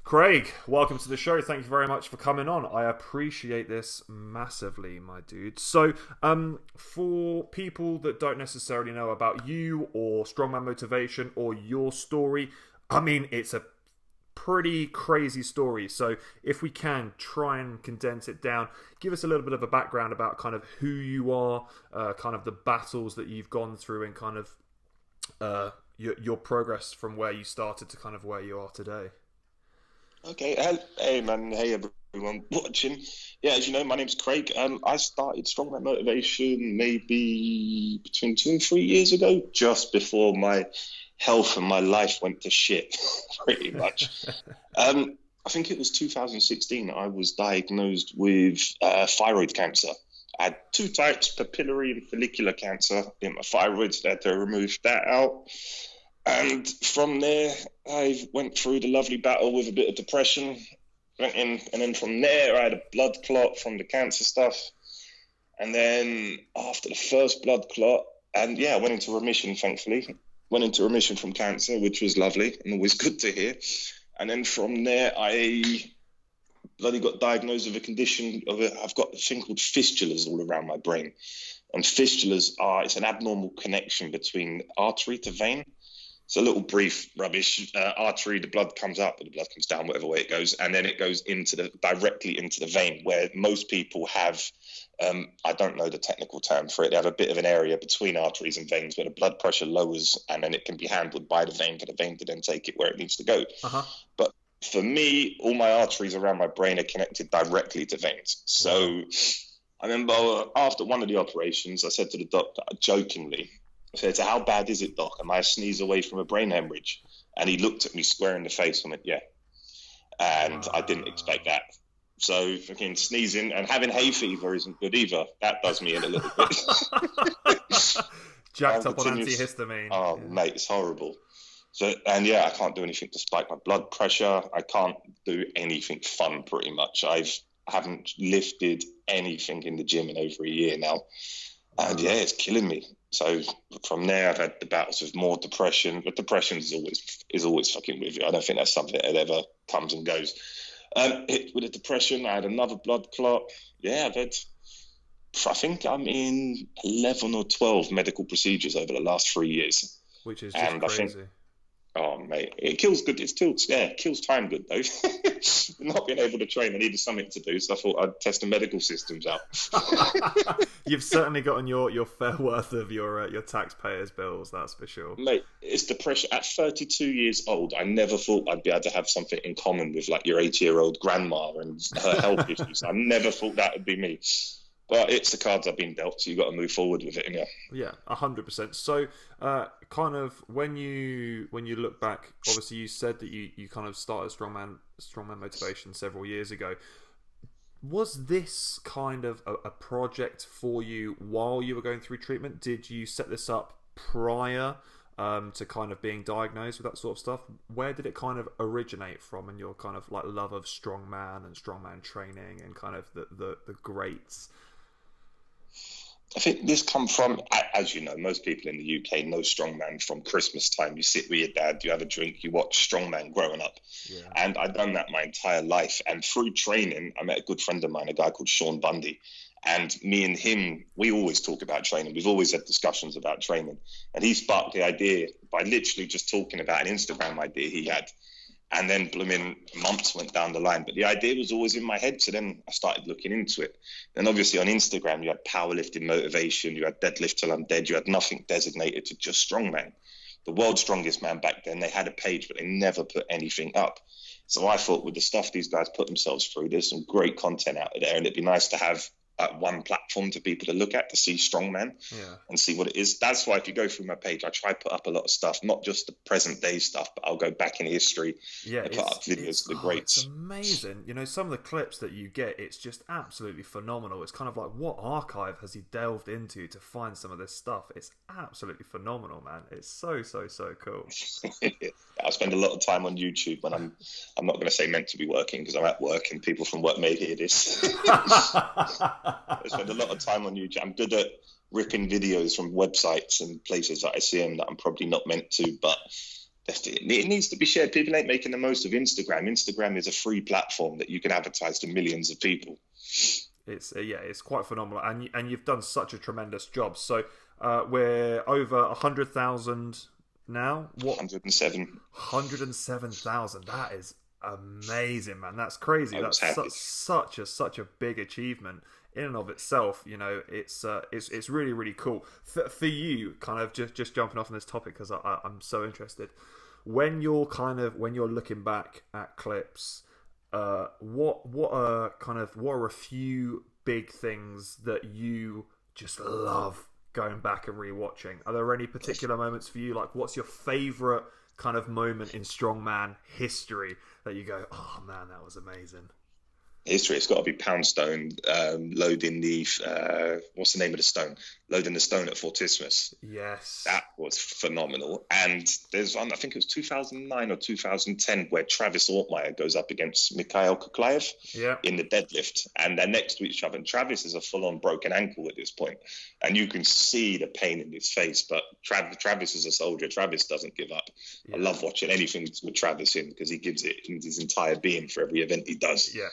Craig, welcome to the show. Thank you very much for coming on. I appreciate this massively, my dude. So, for people that don't necessarily know about you or Strongman Motivation or your story, I mean, it's a pretty crazy story. So, if we can try and condense it down, give us a little bit of a background about kind of who you are, kind of the battles that you've gone through, and kind of your progress from where you started to kind of where you are today. Okay, hey man, hey everyone watching. Yeah, as you know, my name's Craig. I started Strongman Motivation maybe between 2 and 3 years ago, just before my health and my life went to shit, pretty much. I think it was 2016. I was diagnosed with thyroid cancer. I had two types, papillary and follicular cancer in my thyroid. So I had to remove that out. And from there, I went through the lovely battle with a bit of depression. Went in, and then from there, I had a blood clot from the cancer stuff. And then after the first blood clot, and yeah, I went into remission, thankfully. Went into remission from cancer, which was lovely and always good to hear. And then from there, I bloody got diagnosed with a condition I've got a thing called fistulas all around my brain. And fistulas it's an abnormal connection between artery to vein. It's a little brief rubbish. Artery, the blood comes up, or the blood comes down, whatever way it goes, and then it goes directly into the vein, where most people have, I don't know the technical term for it, they have a bit of an area between arteries and veins where the blood pressure lowers, and then it can be handled by the vein for the vein to then take it where it needs to go. Uh-huh. But for me, all my arteries around my brain are connected directly to veins. So I remember after one of the operations, I said to the doctor, jokingly, I said, "How bad is it, doc? Am I a sneeze away from a brain hemorrhage?" And he looked at me square in the face and went, "Yeah." And I didn't expect that. So fucking sneezing and having hay fever isn't good either. That does me in a little bit. Jacked up on antihistamine. Oh, yeah. Mate, it's horrible. So, and yeah, I can't do anything to spike my blood pressure. I can't do anything fun, pretty much. I haven't lifted anything in the gym in over a year now. And yeah, it's killing me. So from there, I've had the battles with more depression. But depression is always fucking with you. I don't think that's something that ever comes and goes. Hit with a depression, I had another blood clot. Yeah, I think I'm in 11 or 12 medical procedures over the last 3 years. Which is just crazy. Oh, mate, it kills good. It kills time good, though. Not being able to train, I needed something to do, so I thought I'd test the medical systems out. You've certainly gotten your fair worth of your taxpayers' bills, that's for sure. Mate, it's depression. At 32 years old, I never thought I'd be able to have something in common with, like, your 80-year-old grandma and her health issues. I never thought that would be me. But it's the cards I've been dealt, so you've got to move forward with it, innit? Yeah, 100%. So, kind of when you look back, obviously you said that you kind of started Strongman Motivation several years ago. Was this kind of a project for you while you were going through treatment? Did you set this up prior to kind of being diagnosed with that sort of stuff? Where did it kind of originate from, and your kind of like love of strongman and strongman training and kind of the greats? I think this come from, as you know, most people in the UK know strongman from Christmas time. You sit with your dad, you have a drink, you watch strongman growing up. Yeah. And I've done that my entire life. And through training, I met a good friend of mine, a guy called Sean Bundy. And me and him, we always talk about training. We've always had discussions about training. And he sparked the idea by literally just talking about an Instagram idea he had. And then blooming months went down the line. But the idea was always in my head. So then I started looking into it. Then obviously on Instagram, you had powerlifting motivation. You had deadlift till I'm dead. You had nothing designated to just strongman. The world's strongest man back then, they had a page, but they never put anything up. So I thought with the stuff these guys put themselves through, there's some great content out there. And it'd be nice to have one platform to people to look at to see strongman and see what it is. That's why if you go through my page, I try to put up a lot of stuff, not just the present day stuff, but I'll go back in history and put up videos of the greats. It's amazing. You know, some of the clips that you get, it's just absolutely phenomenal. It's kind of like, what archive has he delved into to find some of this stuff? It's absolutely phenomenal, man. It's so cool. I spend a lot of time on YouTube when I'm not going to say meant to be working, because I'm at work and people from work may hear this. I spend a lot of time on YouTube. I'm good at ripping videos from websites and places that I see them that I'm probably not meant to, but It needs to be shared. People ain't making the most of Instagram. Instagram is a free platform that you can advertise to millions of people. It's quite phenomenal, and you've done such a tremendous job. So we're over 100,000 now. What? 107. 107,000. That is amazing, man. That's crazy. That's such a big achievement in and of itself. You know, it's really, really cool for you. Kind of just jumping off on this topic because I'm so interested. When you're looking back at clips, what are a few big things that you just love going back and rewatching? Are there any particular moments for you? Like, what's your favorite kind of moment in strongman history that you go, oh man, that was amazing? History, it's got to be Poundstone loading the what's the name of the stone? Loading the stone at Fortismus. Yes, that was phenomenal. And there's one, I think it was 2009 or 2010, where Travis Ortmeyer goes up against Mikhail Kuklaev in the deadlift, and they're next to each other. And Travis has a full-on broken ankle at this point, and you can see the pain in his face. But Travis is a soldier. Travis doesn't give up. I love watching anything with Travis in, because he gives it his entire being for every event he does. Yeah,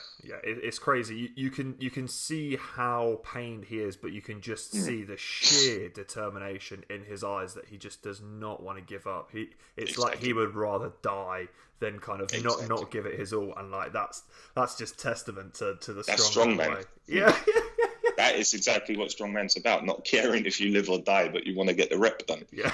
it's crazy. You can see how pained he is, but you can just see the sheer determination in his eyes that he just does not want to give up. It's like he would rather die than kind of not give it his all, and like that's just testament to the strongman way. Yeah. That is exactly what strongman's about, not caring if you live or die, but you want to get the rep done. Yeah.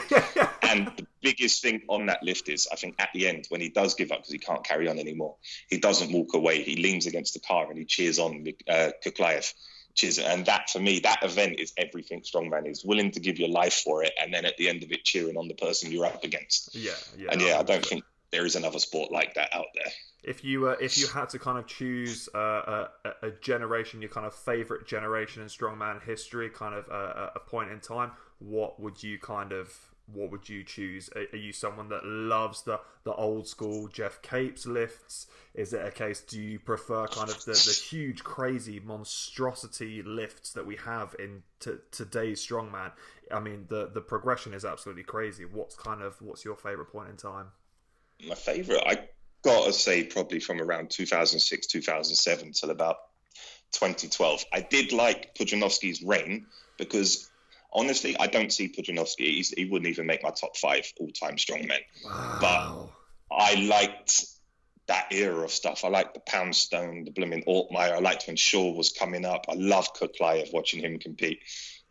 And the biggest thing on that lift is, I think at the end, when he does give up because he can't carry on anymore, he doesn't walk away. He leans against the car and he cheers on Kuklaev. And that, for me, that event is everything strongman is. Willing to give your life for it, and then at the end of it, cheering on the person you're up against. Yeah. And I don't think there is another sport like that out there. If you had to kind of choose a generation, your kind of favorite generation in strongman history, kind of a point in time, what would you choose? Are you someone that loves the old school Jeff Capes lifts? Is it a case, do you prefer kind of the huge, crazy monstrosity lifts that we have in today's strongman? I mean, the progression is absolutely crazy. What's your favorite point in time? My favorite, I gotta say, probably from around 2006, 2007 till about 2012. I did like Pudzianowski's reign, because honestly, I don't see Pudzianowski. He wouldn't even make my top 5 all-time strongmen. Wow. But I liked that era of stuff. I liked the Poundstone, the blooming Ortmeyer. I liked when Shaw was coming up. I loved Kuklaev, watching him compete.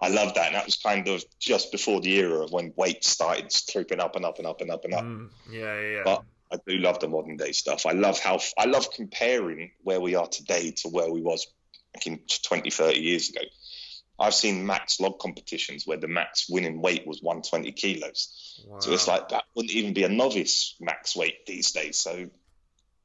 I loved that. And that was kind of just before the era of when weight started creeping up and up and up and up and up. Yeah. But I do love the modern day stuff. I love comparing where we are today to where we was back in 20, 30 years ago. I've seen max log competitions where the max winning weight was 120 kilos. Wow. So it's like, that wouldn't even be a novice max weight these days. So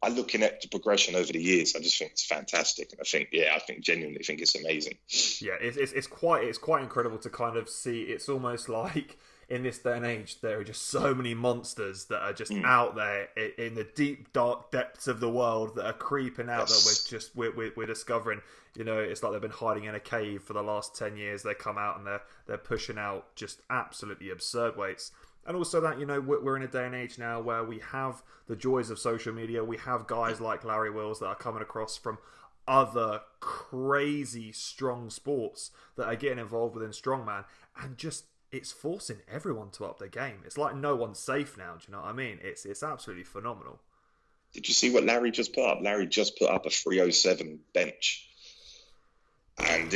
I'm looking at the progression over the years. I just think it's fantastic. And I genuinely think it's amazing. Yeah, it's quite incredible to kind of see. It's almost like, in this day and age, there are just so many monsters that are just out there in the deep, dark depths of the world that are creeping out, that we're discovering. You know, it's like they've been hiding in a cave for the last 10 years. They come out and they're pushing out just absolutely absurd weights. And also that, you know, we're in a day and age now where we have the joys of social media. We have guys like Larry Wills that are coming across from other crazy strong sports that are getting involved within strongman, and just, it's forcing everyone to up their game. It's like no one's safe now. Do you know what I mean? It's absolutely phenomenal. Did you see what Larry just put up? Larry just put up a 307 bench. And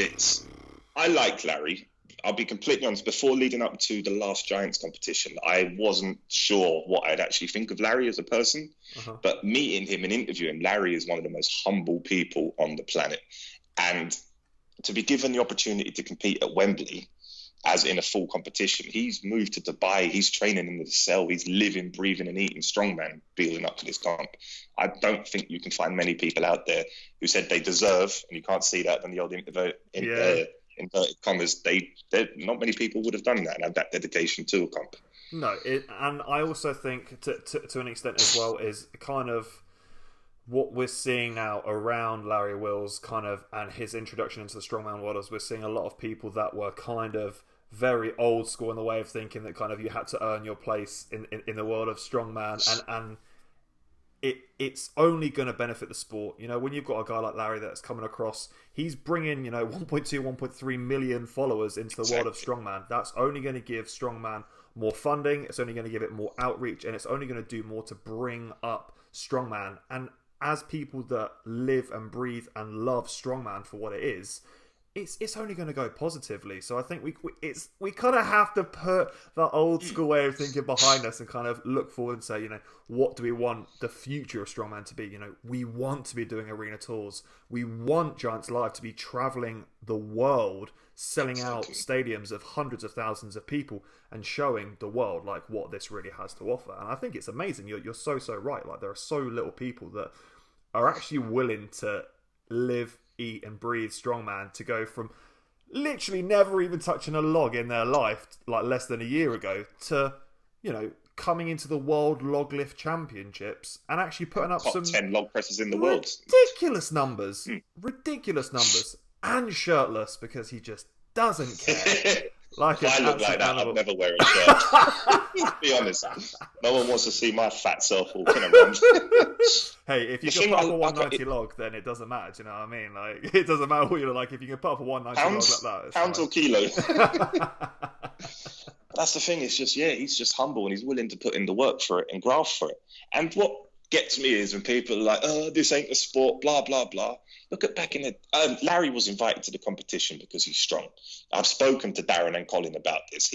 I like Larry. I'll be completely honest, before leading up to the last Giants competition, I wasn't sure what I'd actually think of Larry as a person. But meeting him and interviewing, Larry is one of the most humble people on the planet. And to be given the opportunity to compete at Wembley, as in a full competition, he's moved to Dubai, he's training in the cell, he's living, breathing and eating strongman building up to this comp. I don't think you can find many people out there who said they deserve, and you can't see that in the old inverted commas, not many people would have done that and have that dedication to a comp. No, and I also think to an extent as well is kind of what we're seeing now around Larry Wills kind of and his introduction into the strongman world, is we're seeing a lot of people that were kind of very old school in the way of thinking that kind of you had to earn your place in the world of strongman, and it's only going to benefit the sport. You know, when you've got a guy like Larry that's coming across, he's bringing, 1.2, 1.3 million followers into the world of strongman. That's only going to give strongman more funding. It's only going to give it more outreach, and it's only going to do more to bring up strongman. And as people that live and breathe and love strongman for what it is, it's only going to go positively. So I think we kind of have to put the old school way of thinking behind us and kind of look forward and say, what do we want the future of strongman to be? We want to be doing arena tours. We want Giants Live to be traveling the world, selling out stadiums of hundreds of thousands of people and showing the world like what this really has to offer. And I think it's amazing. You're so right. Like, there are so little people that are actually willing to live, eat and breathe strongman, to go from literally never even touching a log in their life like less than a year ago to coming into the World Log Lift Championships and actually putting up top some 10 log presses in the world. Ridiculous numbers and shirtless because he just doesn't care. Like, if I look like that, I'd never wear a shirt. Be honest. No one wants to see my fat self walking around. Hey, if you can put up a 190 log, then it doesn't matter. Do you know what I mean? Like, it doesn't matter what you look like. If you can put up a 190 log like that, pounds or kilos. That's the thing. It's just, he's just humble and he's willing to put in the work for it and graft for it. And what gets me is when people are like, "Oh, this ain't a sport," blah blah blah. Look at back in the Larry was invited to the competition because he's strong. I've spoken to Darren and Colin about this.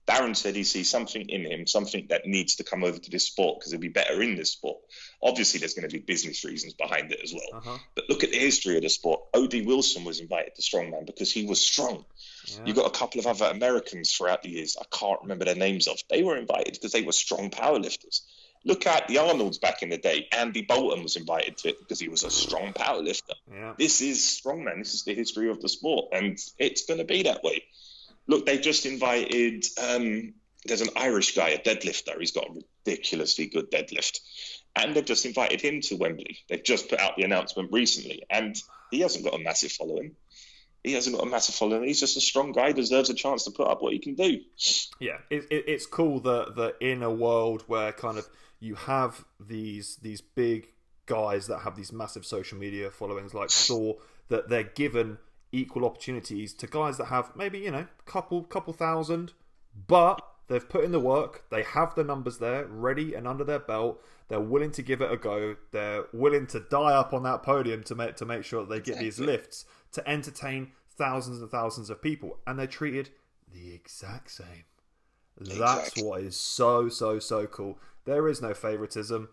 Darren said he sees something in him, something that needs to come over to this sport because he'll be better in this sport. Obviously, there's going to be business reasons behind it as well. Uh-huh. But look at the history of the sport. O.D. Wilson was invited to Strongman because he was strong. Yeah. You got a couple of other Americans throughout the years I can't remember their names of. They were invited because they were strong powerlifters. Look at the Arnolds back in the day. Andy Bolton was invited to it because he was a strong powerlifter. Yeah. This is strongman. This is the history of the sport, and it's going to be that way. Look, they just invited, there's an Irish guy, a deadlifter. He's got a ridiculously good deadlift. And they've just invited him to Wembley. They've just put out the announcement recently, and he hasn't got a massive following. He's just a strong guy, deserves a chance to put up what he can do. Yeah, it's cool that in a world where kind of you have these big guys that have these massive social media followings like Thor, that they're given equal opportunities to guys that have maybe, couple thousand, but they've put in the work, they have the numbers there ready and under their belt, they're willing to give it a go, they're willing to die up on that podium to make sure that they get these lifts to entertain thousands and thousands of people, and they're treated the exact same. That's what is so cool. There is no favoritism.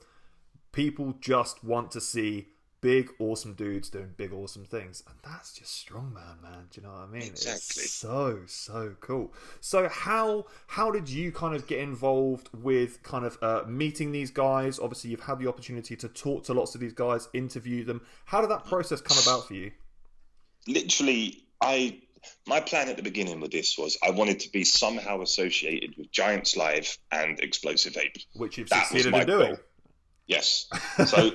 People just want to see big, awesome dudes doing big, awesome things. And that's just strongman, man. Do you know what I mean? Exactly. It's so cool. So how did you kind of get involved with kind of meeting these guys? Obviously, you've had the opportunity to talk to lots of these guys, interview them. How did that process come about for you? Literally, my plan at the beginning with this was I wanted to be somehow associated with Giants Live and Explosive Ape. Which you've succeeded in doing. Goal. Yes. So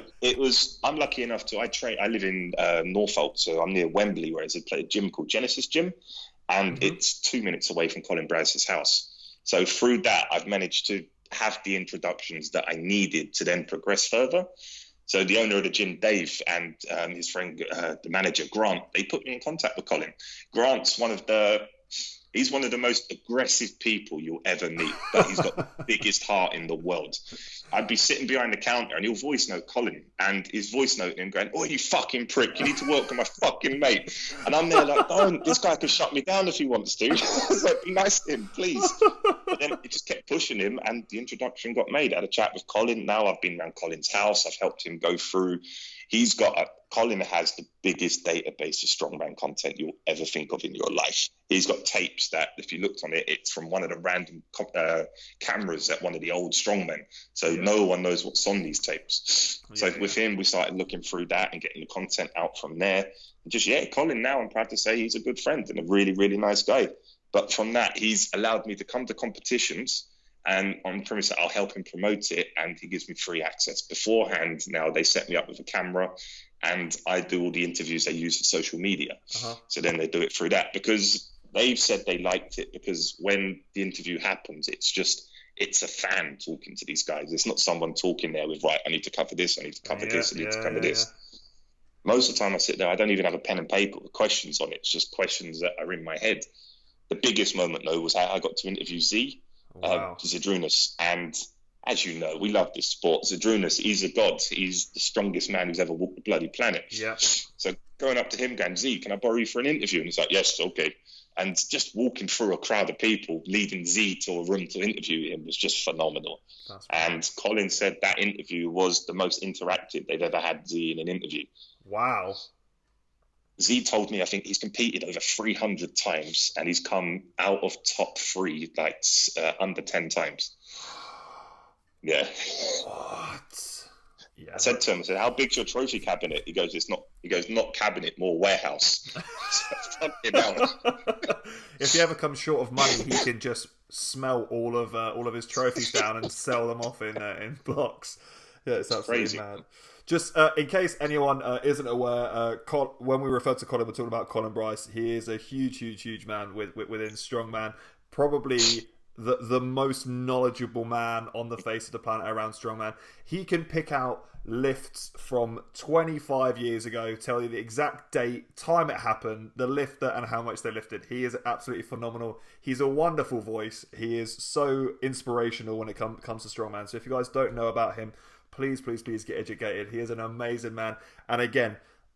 I'm lucky enough I live in Norfolk, so I'm near Wembley, where there's a gym called Genesis Gym, and it's 2 minutes away from Colin Brad's house. So through that, I've managed to have the introductions that I needed to then progress further. So the owner of the gym, Dave, and his friend, the manager, Grant, they put me in contact with Colin. Grant's he's one of the most aggressive people you'll ever meet, but he's got the biggest heart in the world. I'd be sitting behind the counter and he'll voice note Colin, and his voice note him going, "Oh, you fucking prick, you need to work with my fucking mate." And I'm there like, "Don't, this guy could shut me down if he wants to." I was like, "Be nice to him, please." But then it just kept pushing him, and the introduction got made. I had a chat with Colin. Now I've been around Colin's house. I've helped him go through. Colin has the biggest database of strongman content you'll ever think of in your life. He's got tapes that, if you looked on it, it's from one of the random cameras at one of the old strongmen. So no one knows what's on these tapes. So with him, we started looking through that and getting the content out from there. And Colin now, I'm proud to say he's a good friend and a really, really nice guy. But from that, he's allowed me to come to competitions, and on the premise that I'll help him promote it, and he gives me free access. Beforehand, now they set me up with a camera, and I do all the interviews they use for social media. Uh-huh. So then they do it through that, because they've said they liked it because when the interview happens, it's a fan talking to these guys. It's not someone talking there with, right, I need to cover this, I need to cover this, I need to cover this. Most of the time I sit there, I don't even have a pen and paper with questions on it. It's just questions that are in my head. The biggest moment, though, was how I got to interview Zydrunas. And as you know, we love this sport. Zydrunas, he's a god. He's the strongest man who's ever walked the bloody planet. Yeah. So going up to him going, Z, can I borrow you for an interview? And he's like, yes, okay. And just walking through a crowd of people, leading Z to a room to interview him was just phenomenal. And Colin said that interview was the most interactive they've ever had Z in an interview. Wow. Z told me, I think he's competed over 300 times and he's come out of top 3, like under 10 times. Yeah. What? Yeah, I said to him, I said, how big's your trophy cabinet? He goes, not cabinet, more warehouse. If he ever comes short of money, he can just smell all of his trophies down and sell them off in blocks. Yeah, it's absolutely crazy, mad. Just in case anyone isn't aware, when we refer to Colin, we're talking about Colin Bryce. He is a huge man within strongman. Probably the most knowledgeable man on the face of the planet around strongman. He can pick out lifts from 25 years ago, tell you the exact date, time it happened, the lifter, and how much they lifted. He is absolutely phenomenal. He's a wonderful voice. He is so inspirational when it comes to strongman. So if you guys don't know about him, please get educated. He is an amazing man. And again,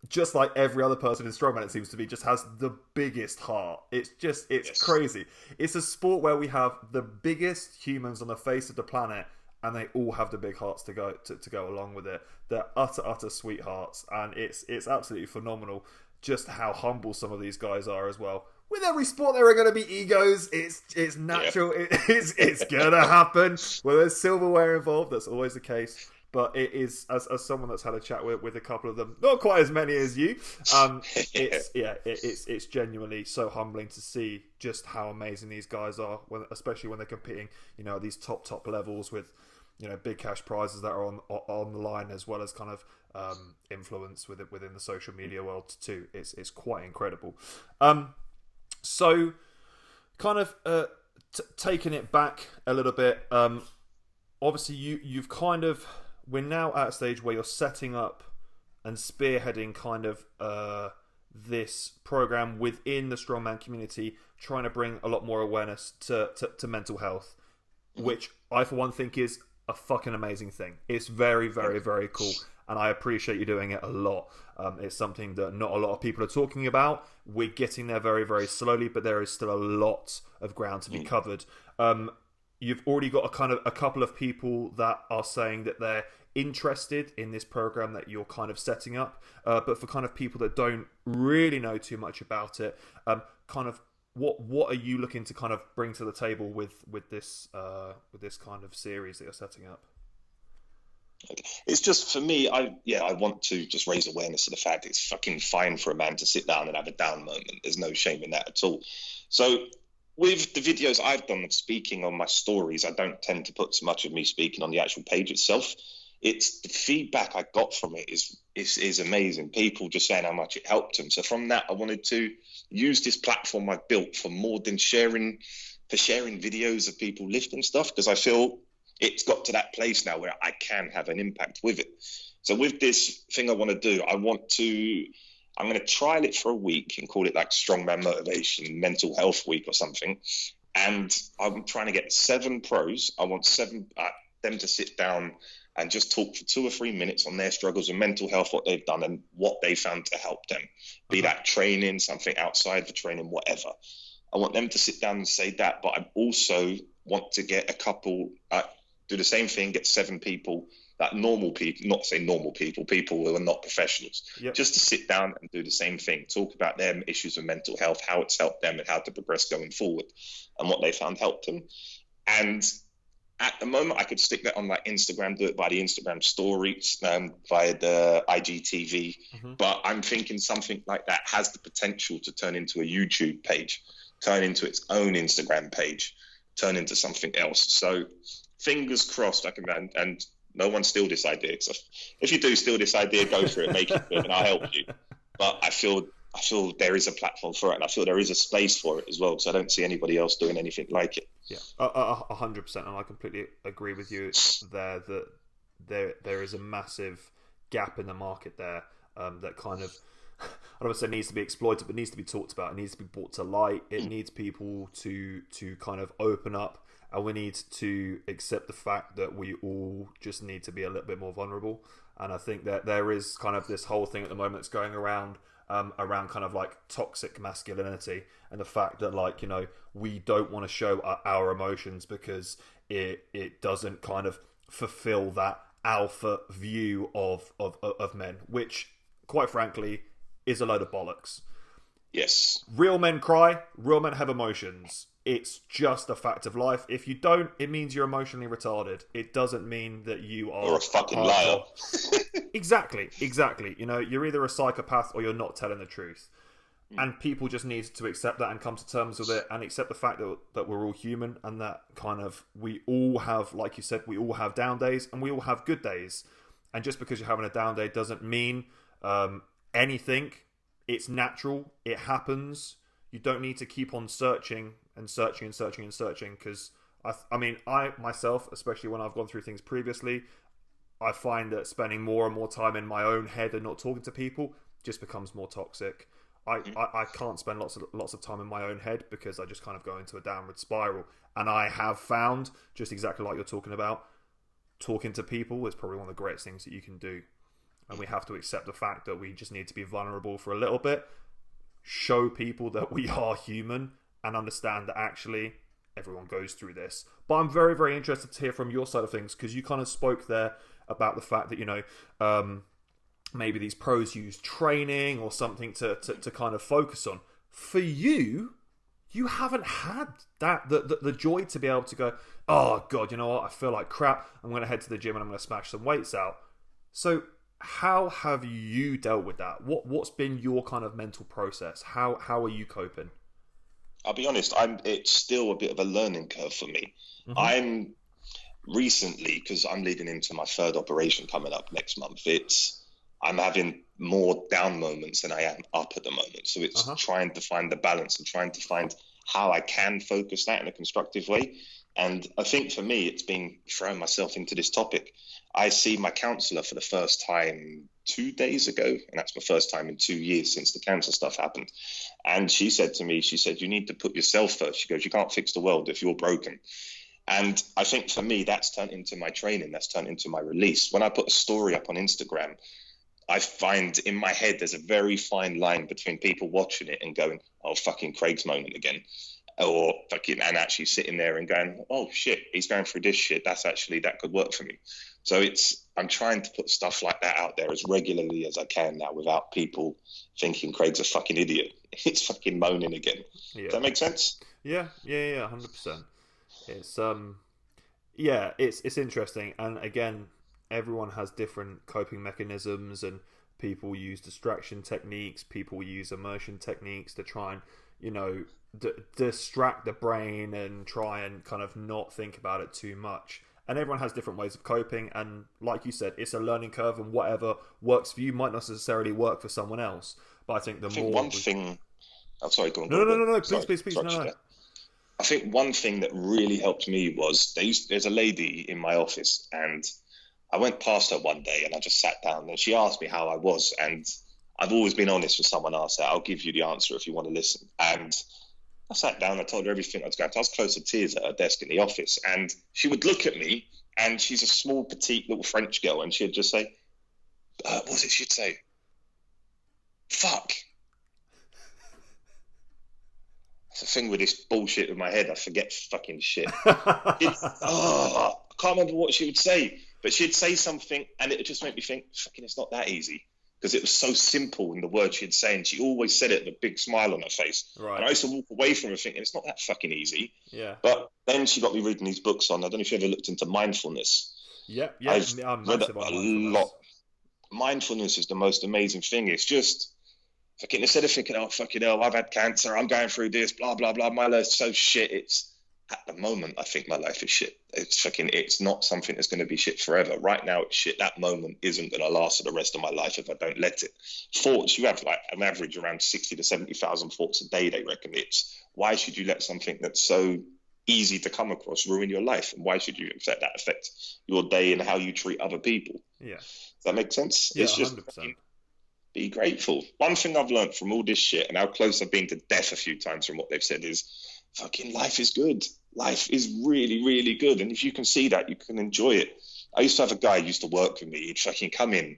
just like every other person in strongman, it seems to be, just has the biggest heart. It's crazy. It's a sport where we have the biggest humans on the face of the planet, and they all have the big hearts to go along with it. They're utter sweethearts, and it's absolutely phenomenal just how humble some of these guys are as well. With every sport, there are going to be egos. It's natural. Yeah. It's gonna happen. Where there's silverware involved, that's always the case. But it is, as someone that's had a chat with a couple of them, not quite as many as you, it's genuinely so humbling to see just how amazing these guys are, especially when they're competing, at these top levels with, big cash prizes that are on the line, as well as kind of influence within the social media world too. It's quite incredible. So kind of taking it back a little bit, obviously you've kind of, we're now at a stage where you're setting up and spearheading kind of this program within the strongman community, trying to bring a lot more awareness to mental health, which I for one think is a fucking amazing thing. It's very cool, and I appreciate you doing it a lot. It's something that not a lot of people are talking about. We're getting there very slowly, but there is still a lot of ground to be covered. You've already got a couple of people that are saying that they're interested in this program that you're kind of setting up. But for kind of people that don't really know too much about it, kind of what are you looking to kind of bring to the table with this kind of series that you're setting up? It's just, for me, I want to just raise awareness of the fact it's fucking fine for a man to sit down and have a down moment. There's no shame in that at all. So with the videos I've done of speaking on my stories, I don't tend to put so much of me speaking on the actual page itself. It's the feedback I got from it is amazing. People just saying how much it helped them. So from that, I wanted to use this platform I built for more than sharing videos of people lifting stuff, because I feel it's got to that place now where I can have an impact with it. So with this thing I want to do, I'm going to trial it for a week and call it like Strongman Motivation Mental Health Week or something. And I'm trying to get 7 pros. I want them to sit down and just talk for 2 or 3 minutes on their struggles with mental health, what they've done and what they found to help them. Be that training, something outside the training, whatever. I want them to sit down and say that, but I also want to get a couple, do the same thing, get 7 people, that normal people, not say normal people who are not professionals, just to sit down and do the same thing, talk about their issues with mental health, how it's helped them and how to progress going forward and what they found helped them. And at the moment, I could stick that on like Instagram, do it by the Instagram stories, via the IGTV. But I'm thinking something like that has the potential to turn into a YouTube page, turn into its own Instagram page, turn into something else. So fingers crossed I can, and no one steal this idea. So if you do steal this idea, go for it, make it good, and I'll help you. But I feel I feel there is a platform for it, and I feel there is a space for it as well, because I don't see anybody else doing anything like it. Yeah, 100%, and I completely agree with you there that there is a massive gap in the market there that kind of, I don't want to say needs to be exploited, but needs to be talked about. It needs to be brought to light. It needs people to kind of open up, and we need to accept the fact that we all just need to be a little bit more vulnerable. And I think that there is kind of this whole thing at the moment that's going around kind of like toxic masculinity, and the fact that, like, you know, we don't want to show our emotions because it doesn't kind of fulfill that alpha view of men, which quite frankly is a load of bollocks. Yes. Real men cry, real men have emotions. It's just a fact of life. If you don't, it means you're emotionally retarded. It doesn't mean that you are... Or a fucking liar. Exactly. You know, you're either a psychopath or you're not telling the truth. And people just need to accept that and come to terms with it, and accept the fact that we're all human, and that kind of, we all have, like you said, we all have down days and we all have good days. And just because you're having a down day doesn't mean anything. It's natural. It happens. You don't need to keep on searching, because I myself, especially when I've gone through things previously, I find that spending more and more time in my own head and not talking to people just becomes more toxic. I can't spend lots of time in my own head, because I just kind of go into a downward spiral. And I have found, just exactly like you're talking about, talking to people is probably one of the greatest things that you can do. And we have to accept the fact that we just need to be vulnerable for a little bit, show people that we are human, and understand that actually everyone goes through this. But I'm very, very interested to hear from your side of things, because you kind of spoke there about the fact that, you know, maybe these pros use training or something to kind of focus on. For you, you haven't had that, the joy to be able to go, oh God, you know what, I feel like crap, I'm going to head to the gym and I'm going to smash some weights out. So how have you dealt with that? What's been your kind of mental process? How are you coping? I'll be honest, it's still a bit of a learning curve for me. Mm-hmm. I'm recently, because I'm leading into my third operation coming up next month, I'm having more down moments than I am up at the moment. So it's trying to find the balance and trying to find how I can focus that in a constructive way. And I think for me, it's been throwing myself into this topic. I see my counsellor for the first time 2 days ago, and that's my first time in 2 years since the cancer stuff happened. And she said to me, you need to put yourself first. She goes, you can't fix the world if you're broken. And I think for me, that's turned into my training. That's turned into my release. When I put a story up on Instagram, I find in my head there's a very fine line between people watching it and going, oh, fucking Craig's moaning again. Or fucking, and actually sitting there and going, oh shit, he's going through this shit. That could work for me. So I'm trying to put stuff like that out there as regularly as I can now, without people thinking Craig's a fucking idiot. It's fucking moaning again. Yeah. Does that make sense? Yeah, 100%. It's interesting. And again, everyone has different coping mechanisms, and people use distraction techniques, people use immersion techniques to try and, you know, distract the brain and try and kind of not think about it too much. And everyone has different ways of coping, and like you said, it's a learning curve, and whatever works for you might not necessarily work for someone else. But I think go on. No, please. No. I think one thing that really helped me was there's a lady in my office, and I went past her one day and I just sat down, and she asked me how I was. And I've always been honest with someone else. I'll give you the answer if you want to listen. And I sat down, I told her everything I was going to. I was close to tears at her desk in the office. And she would look at me, and she's a small, petite little French girl, and she'd just say, what was it she'd say? Fuck. That's the thing with this bullshit in my head. I forget fucking shit. I can't remember what she would say. But she'd say something, and it would just make me think, fucking, it's not that easy. Because it was so simple in the words she'd say, and she always said it with a big smile on her face. Right. And I used to walk away from her thinking, it's not that fucking easy. Yeah. But then she got me reading these books on, I don't know if you ever looked into mindfulness. Yeah. I've read a lot. Mindfulness is the most amazing thing. It's just, fucking, instead of thinking, oh, fucking hell, I've had cancer, I'm going through this, blah, blah, blah, my life's so shit, it's, at the moment, I think my life is shit. It's not something that's going to be shit forever. Right now, it's shit. That moment isn't going to last for the rest of my life if I don't let it. Thoughts, you have like an average around 60 to 70,000 thoughts a day, they reckon. Why should you let something that's so easy to come across ruin your life? And why should you let that affect your day and how you treat other people? Yeah. Does that make sense? Yeah, it's just 100%. Be grateful. One thing I've learned from all this shit and how close I've been to death a few times from what they've said is fucking life is good. Life is really, really good. And if you can see that, you can enjoy it. I used to have a guy who used to work with me. He'd fucking come in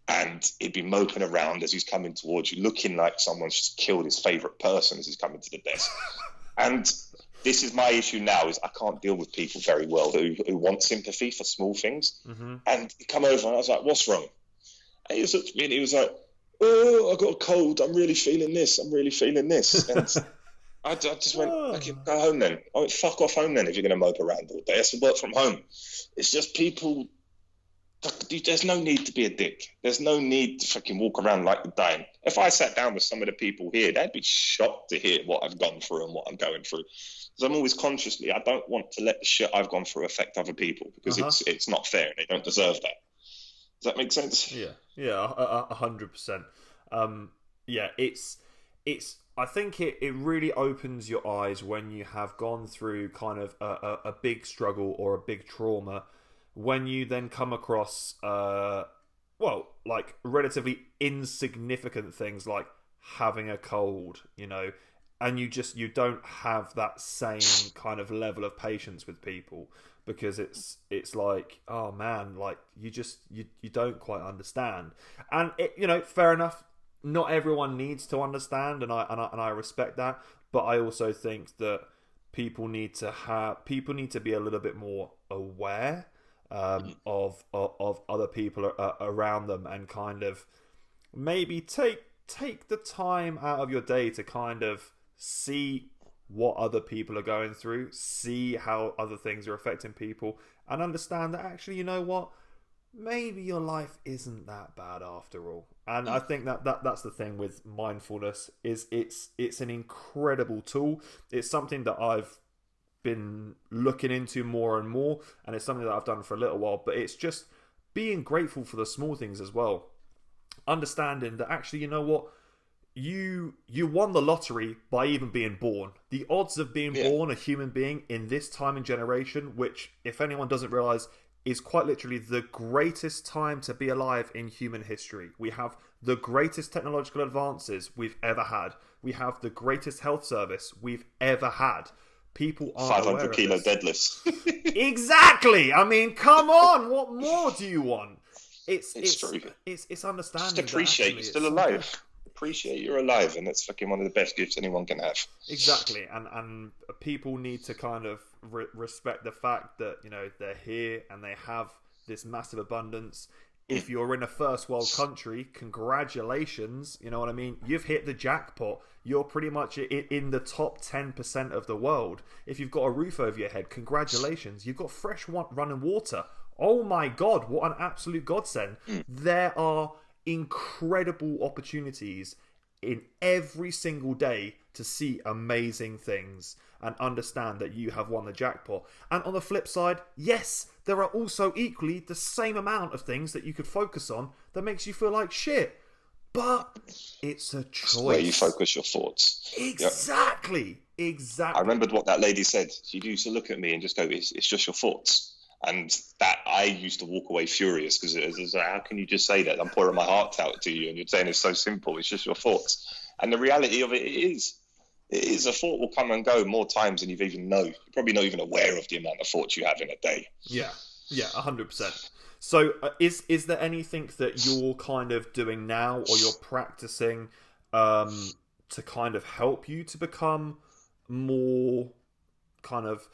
and he'd be moping around as he's coming towards you, looking like someone's just killed his favourite person as he's coming to the desk. And this is my issue now, is I can't deal with people very well who want sympathy for small things. Mm-hmm. And he'd come over and I was like, what's wrong? And he was looking at me and he was like, oh, I got a cold. I'm really feeling this. I'm really feeling this. And I just went, okay, go home then. I went, fuck off home then if you're going to mope around all day. I said, work from home. It's just people, there's no need to be a dick. There's no need to fucking walk around like you're dying. If I sat down with some of the people here, they'd be shocked to hear what I've gone through and what I'm going through. Because I'm always consciously, I don't want to let the shit I've gone through affect other people because it's not fair and they don't deserve that. Does that make sense? Yeah, 100%. Yeah, it's. I think it really opens your eyes when you have gone through kind of a big struggle or a big trauma. When you then come across, like relatively insignificant things like having a cold, and you don't have that same kind of level of patience with people. Because it's like, oh man, like you don't quite understand, and fair enough. Not everyone needs to understand, and I respect that. But I also think that people need to be a little bit more aware of other people around them, and kind of maybe take the time out of your day to kind of see what other people are going through, see how other things are affecting people, and understand that actually, you know what, maybe your life isn't that bad after all. And I think that's the thing with mindfulness, is it's an incredible tool. It's something that I've been looking into more and more, and it's something that I've done for a little while, but it's just being grateful for the small things as well. Understanding that actually, you know what, you won the lottery by even being born. The odds of being born a human being in this time and generation, which, if anyone doesn't realise, is quite literally the greatest time to be alive in human history. We have the greatest technological advances we've ever had. We have the greatest health service we've ever had. People aren't 500 kilo deadlifts. Exactly. I mean, come on. What more do you want? It's true. It's understanding. Just appreciate you're still alive. Appreciate you're alive, and that's fucking one of the best gifts anyone can have. Exactly, and people need to kind of respect the fact that they're here and they have this massive abundance. If you're in a first world country, congratulations. You know what I mean? You've hit the jackpot. You're pretty much in the top 10% of the world. If you've got a roof over your head, congratulations. You've got fresh running water. Oh my God, what an absolute godsend. There are incredible opportunities in every single day to see amazing things and understand that you have won the jackpot. And on the flip side, yes, there are also equally the same amount of things that you could focus on that makes you feel like shit. But it's a choice. It's where you focus your thoughts. Exactly. Yep. Exactly. I remembered what that lady said. She used to look at me and just go, it's just your thoughts. And that I used to walk away furious, because it was like, how can you just say that? I'm pouring my heart out to you and you're saying it's so simple. It's just your thoughts. And the reality of it is a thought will come and go more times than you've even know. You're probably not even aware of the amount of thoughts you have in a day. Yeah, 100%. So is there anything that you're kind of doing now or you're practicing to kind of help you to become more kind of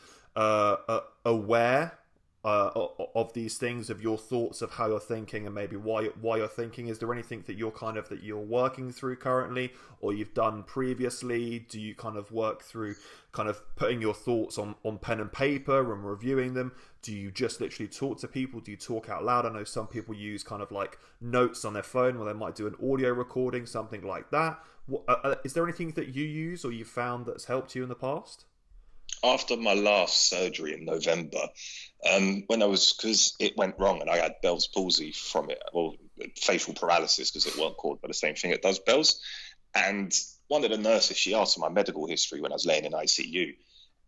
aware of these things, of your thoughts, of how you're thinking, and maybe why you're thinking? Is there anything that you're working through currently, or you've done previously? Do you kind of work through kind of putting your thoughts on pen and paper and reviewing them? Do you just literally talk to people? Do you talk out loud? I know some people use kind of like notes on their phone, where they might do an audio recording, something like that. Is there anything that you use or you found that's helped you in the past? after my last surgery in November, because it went wrong and I had Bell's palsy from it, or facial paralysis because it weren't called by the same thing it does Bell's. And one of the nurses, she asked for my medical history when I was laying in ICU,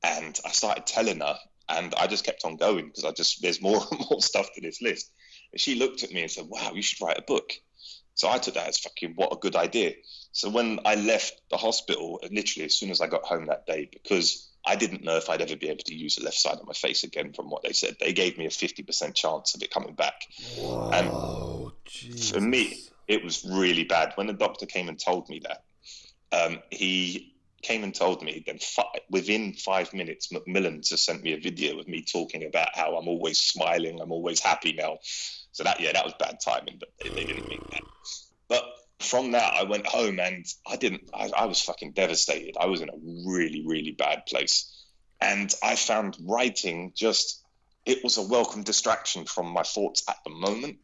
and I started telling her, and I just kept on going because there's more and more stuff to this list. And she looked at me and said, "Wow, you should write a book." So I took that as fucking what a good idea. So when I left the hospital, literally as soon as I got home that day, because I didn't know if I'd ever be able to use the left side of my face again from what they said. They gave me a 50% chance of it coming back. Whoa, and Jesus. for me, it was really bad. When the doctor came and told me that, he came and told me, then within 5 minutes, Macmillan just sent me a video of me talking about how I'm always smiling, I'm always happy now. So that was bad timing, but they didn't mean that. But from that, I went home and I was fucking devastated. I was in a really, really bad place. And I found writing it was a welcome distraction from my thoughts at the moment.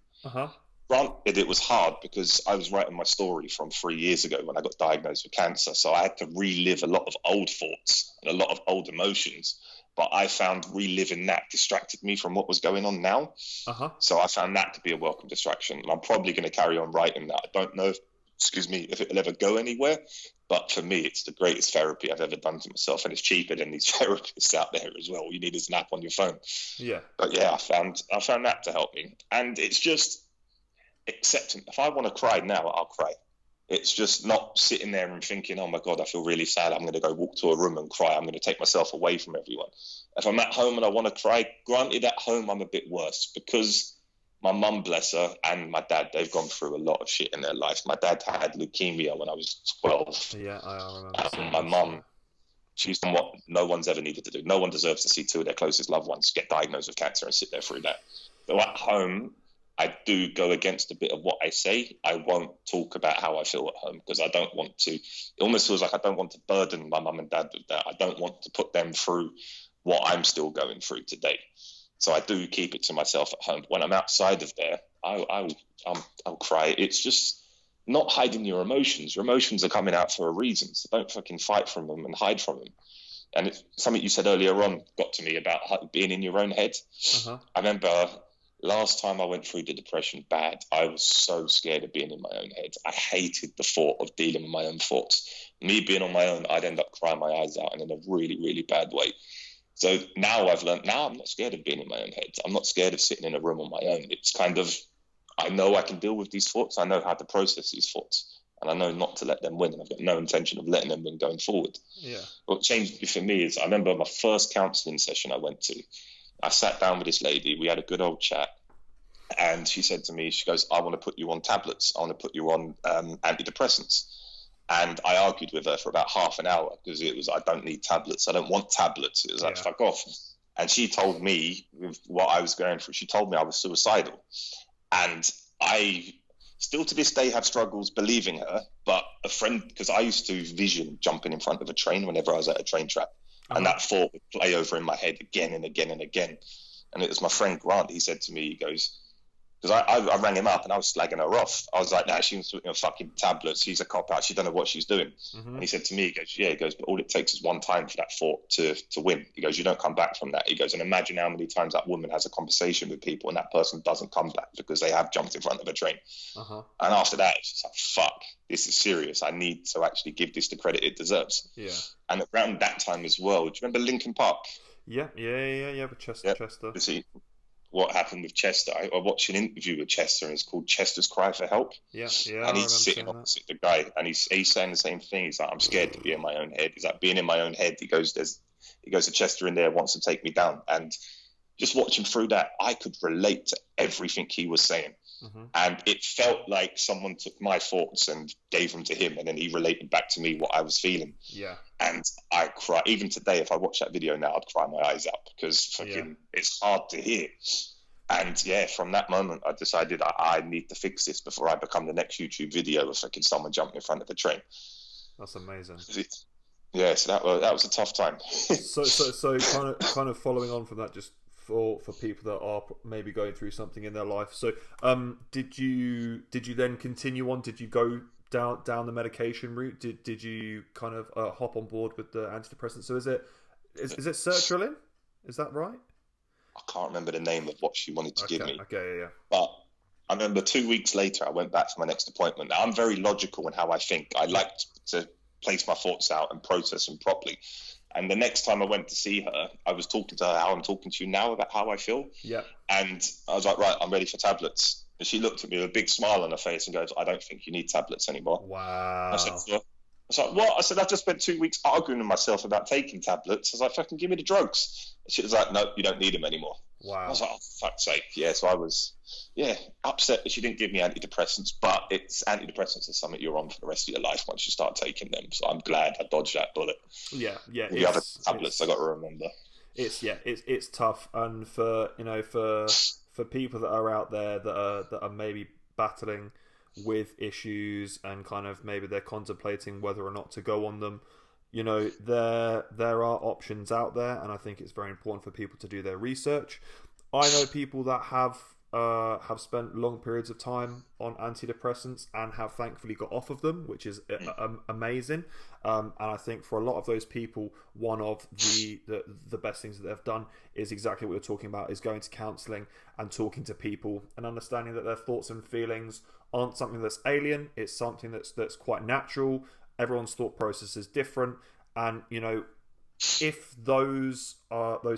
Granted, it was hard because I was writing my story from 3 years ago when I got diagnosed with cancer. So I had to relive a lot of old thoughts and a lot of old emotions. But I found reliving that distracted me from what was going on now. So I found that to be a welcome distraction. And I'm probably going to carry on writing that. I don't know if it'll ever go anywhere. But for me, it's the greatest therapy I've ever done to myself. And it's cheaper than these therapists out there as well. All you need is an app on your phone. Yeah. But yeah, I found that to help me. And it's just accepting. If I want to cry now, I'll cry. It's just not sitting there and thinking, oh my God, I feel really sad, I'm going to go walk to a room and cry. I'm going to take myself away from everyone. If I'm at home and I want to cry, granted at home I'm a bit worse because my mum, bless her, and my dad, they've gone through a lot of shit in their life. My dad had leukemia when I was 12. Yeah, I remember. My mum, she's done what no one's ever needed to do. No one deserves to see two of their closest loved ones get diagnosed with cancer and sit there through that. So at home, I do go against a bit of what I say. I won't talk about how I feel at home because I don't want to. It almost feels like I don't want to burden my mum and dad with that. I don't want to put them through what I'm still going through today. So I do keep it to myself at home. When I'm outside of there, I'll cry. It's just not hiding your emotions. Your emotions are coming out for a reason. So don't fucking fight from them and hide from them. And it's something you said earlier on got to me about being in your own head. I remember last time I went through the depression bad, I was so scared of being in my own head. I hated the thought of dealing with my own thoughts. Me being on my own, I'd end up crying my eyes out and in a really, really bad way. So now I've learned, now I'm not scared of being in my own head. I'm not scared of sitting in a room on my own. It's kind of, I know I can deal with these thoughts. I know how to process these thoughts. And I know not to let them win. And I've got no intention of letting them win going forward. Yeah. What changed for me is I remember my first counselling session I went to. I sat down with this lady. We had a good old chat. And she said to me, she goes, I want to put you on tablets. I want to put you on antidepressants. And I argued with her for about half an hour because it was, I don't need tablets. I don't want tablets. It was like, fuck off. And she told me with what I was going through, she told me I was suicidal. And I still to this day have struggles believing her. But a friend, because I used to vision jumping in front of a train whenever I was at a train track. And that thought would play over in my head again and again and again. And it was my friend Grant. He said to me, he goes, because I rang him up and I was slagging her off. I was like, nah, she was putting on fucking tablets. She's a cop out. She don't know what she's doing. And he said to me, he goes, but all it takes is one time for that thought to win. He goes, you don't come back from that. He goes, and imagine how many times that woman has a conversation with people and that person doesn't come back because they have jumped in front of a train. And after that, it's just like, fuck, this is serious. I need to actually give this the credit it deserves. Yeah. And around that time as well, do you remember Linkin Park? Yeah, with Chester. See what happened with Chester. I watched an interview with Chester, and it's called Chester's Cry for Help. Yeah. And he's sitting opposite the guy, and he's saying the same thing. He's like, I'm scared to be in my own head. He's like, being in my own head. He goes, to Chester in there wants to take me down. And just watching through that, I could relate to everything he was saying. And it felt like someone took my thoughts and gave them to him, and then he related back to me what I was feeling. Yeah. And I cry. Even today, if I watch that video now, I'd cry my eyes out because it's hard to hear. And yeah, from that moment, I decided I need to fix this before I become the next YouTube video of fucking someone jumping in front of a train. That's amazing. Yeah, so that was a tough time. so kind of following on from that, just for people that are maybe going through something in their life. So, did you then continue on? Did you go down the medication route? Did you kind of hop on board with the antidepressants? So is Is it sertraline? Is that right? I can't remember the name of what she wanted to give me. Okay, yeah. But I remember 2 weeks later, I went back for my next appointment. Now, I'm very logical in how I think. I like to place my thoughts out and process them properly. And the next time I went to see her, I was talking to her how I'm talking to you now about how I feel. Yeah. And I was like, right, I'm ready for tablets. And she looked at me with a big smile on her face and goes, I don't think you need tablets anymore. Wow. I said, well, I was like, what? I said, I've just spent 2 weeks arguing with myself about taking tablets. I was like, fucking give me the drugs. And she was like, no, you don't need them anymore. Wow. I was like, oh, for fuck's sake. Yeah, so I was, upset that she didn't give me antidepressants, but antidepressants are something you're on for the rest of your life once you start taking them. So I'm glad I dodged that bullet. Yeah. The other tablets I got to remember. It's tough, and for people that are out there that are maybe battling with issues and kind of maybe they're contemplating whether or not to go on them, there are options out there, and I think it's very important for people to do their research. I know people that have spent long periods of time on antidepressants and have thankfully got off of them, which is amazing. And I think for a lot of those people, one of the best things that they've done is exactly what you're talking about, is going to counselling and talking to people and understanding that their thoughts and feelings aren't something that's alien. It's something that's quite natural. Everyone's thought process is different, and if those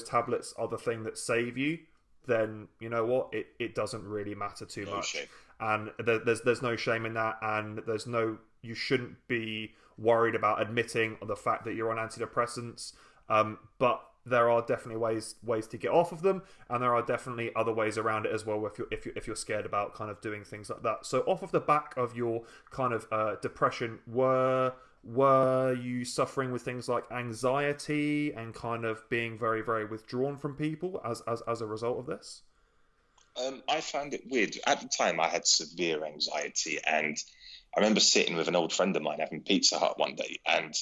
tablets are the thing that save you, then you know what, it doesn't really matter too much. Shame. And there's no shame in that, and you shouldn't be worried about admitting the fact that you're on antidepressants. But there are definitely ways to get off of them, and there are definitely other ways around it as well. If you're scared about kind of doing things like that. So off of the back of your kind of depression, were you suffering with things like anxiety and kind of being very, very withdrawn from people as a result of this? I found it weird. At the time, I had severe anxiety, and I remember sitting with an old friend of mine having Pizza Hut one day, and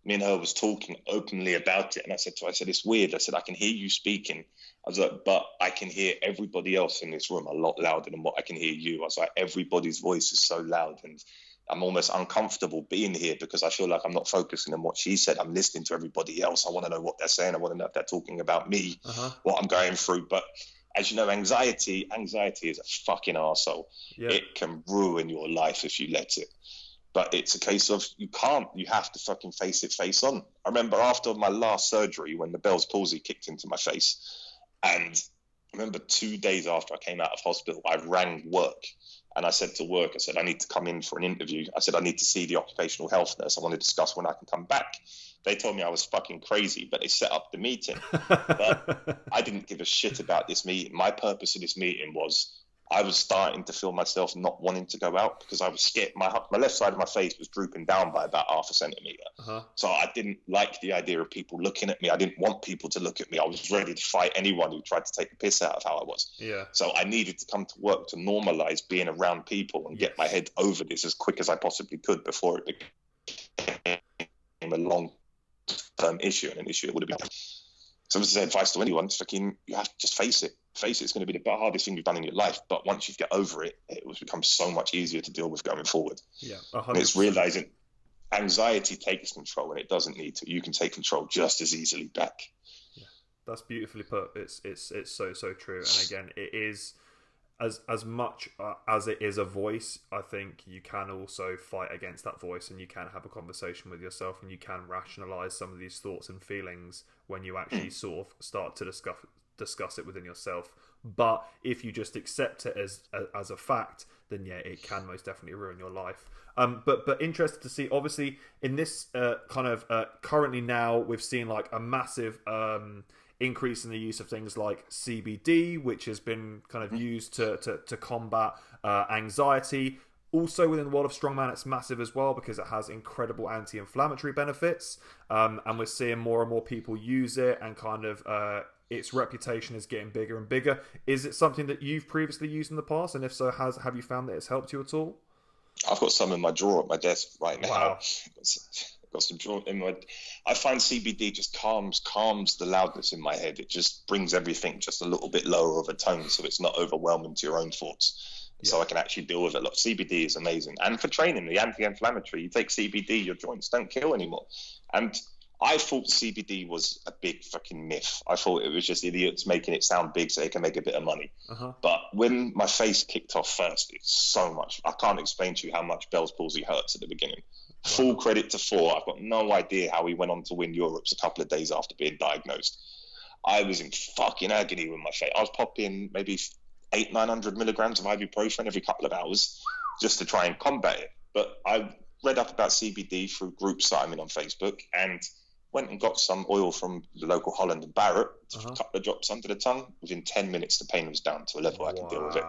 me and her was talking openly about it. And I said to her, it's weird. I said, I can hear you speaking. I was like, but I can hear everybody else in this room a lot louder than what I can hear you. I was like, everybody's voice is so loud, and I'm almost uncomfortable being here because I feel like I'm not focusing on what she said. I'm listening to everybody else. I want to know what they're saying. I want to know if they're talking about me, what I'm going through. But as you know, anxiety is a fucking arsehole. Yeah. It can ruin your life if you let it. But it's a case of you have to fucking face it face on. I remember after my last surgery when the Bell's palsy kicked into my face, and I remember 2 days after I came out of hospital, I rang work. And I said to work, I need to come in for an interview. I said, I need to see the occupational health nurse. I want to discuss when I can come back. They told me I was fucking crazy, but they set up the meeting. But I didn't give a shit about this meeting. My purpose of this meeting was I was starting to feel myself not wanting to go out because I was scared. My left side of my face was drooping down by about 0.5 centimetre. So I didn't like the idea of people looking at me. I didn't want people to look at me. I was ready to fight anyone who tried to take the piss out of how I was. Yeah. So I needed to come to work to normalise being around people and get my head over this as quick as I possibly could before it became a long-term issue and an issue that would have been. So this is advice to anyone. You have to just face it. It's going to be the hardest thing you've done in your life, but once you get over it, it will become so much easier to deal with going forward. Yeah, 100%. And it's realizing anxiety takes control, and it doesn't need to. You can take control just as easily back. Yeah, that's beautifully put. It's so true. And again, it is as much as it is a voice. I think you can also fight against that voice, and you can have a conversation with yourself, and you can rationalize some of these thoughts and feelings when you actually sort of start to discuss it within yourself. But if you just accept it as a fact, then yeah, it can most definitely ruin your life. But interested to see, obviously in this currently now we've seen like a massive increase in the use of things like CBD, which has been kind of used to combat anxiety. Also within the world of strongman, it's massive as well because it has incredible anti-inflammatory benefits, and we're seeing more and more people use it, and kind of its reputation is getting bigger and bigger. Is it something that you've previously used in the past? And if so, have you found that it's helped you at all? I've got some in my drawer at my desk right now. Wow. Got some drawer in my. I find CBD just calms the loudness in my head. It just brings everything just a little bit lower of a tone, so it's not overwhelming to your own thoughts. Yeah. So I can actually deal with it. Look, CBD is amazing, and for training, the anti-inflammatory, you take CBD, your joints don't kill anymore. And I thought CBD was a big fucking myth. I thought it was just idiots making it sound big so they can make a bit of money. But when my face kicked off first, it's so much. I can't explain to you how much Bell's palsy hurts at the beginning. Wow. Full credit to Thor. I've got no idea how he went on to win Europe's a couple of days after being diagnosed. I was in fucking agony with my face. I was popping maybe 800-900 milligrams of ibuprofen every couple of hours just to try and combat it. But I read up about CBD through groups that I'm in on Facebook and went and got some oil from the local Holland and Barrett, a couple of drops under the tongue. Within 10 minutes, the pain was down to a level I could deal with it.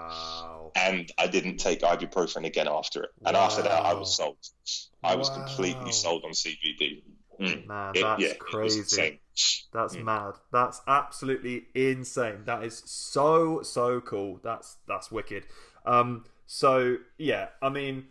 And I didn't take ibuprofen again after it. And after that, I was sold. I was completely sold on CBD. Man, that's crazy. That's mad. That's absolutely insane. That is so cool. That's wicked. So yeah, I mean,